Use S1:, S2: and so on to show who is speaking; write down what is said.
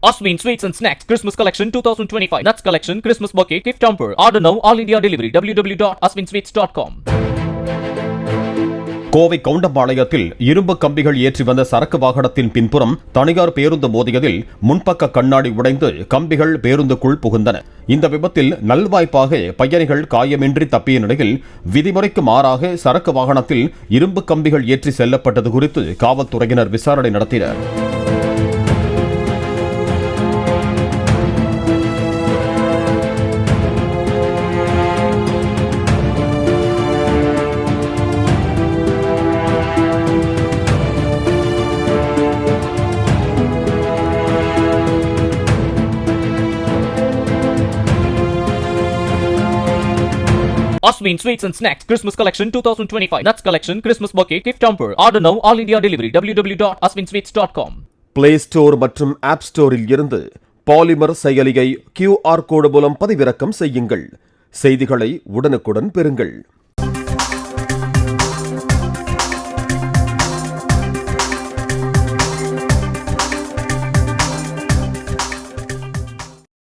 S1: Asmin Sweets and Snacks Christmas Collection 2025 Nuts Collection Christmas Bouquet Gift Hamper. Order now, all India delivery. www.asminsweets.com.
S2: Kovai கவுண்டம்பாளையத்தில் இரும்பு கம்பிகள் ஏற்றி வந்த சரக்கு வாகனத்தின் பின்புறம் தனியார் பேருந்து மோதியதில் முன்பக்க கண்ணாடி உடைந்து கம்பிகள் பேருந்துக்குள் புகுந்தன. இந்த விபத்தில் நல்வாய்ப்பாக பயணிகள் காயமின்றி தப்பிய நிலையில் விதிமுறைக்கு மாறாக சரக்கு வாகனத்தில் இரும்பு கம்பிகள் ஏற்றி செல்லப்பட்டது குறித்து காவல்துறையினர் விசாரணை நடத்தினர்.
S1: Asmin Sweets and Snacks Christmas Collection 2025 Nuts Collection Christmas Bouquet Gift Hamper. Order now, all India delivery. www.asminsweets.com.
S2: Play store மற்றும் ஆப் ஸ்டோரில் இருந்து பாலிமர் செயலியை QR கோடு மூலம் பதிவிறக்கம் செய்யுங்கள். செய்திகளை உடனுக்குடன் பெறுங்கள்.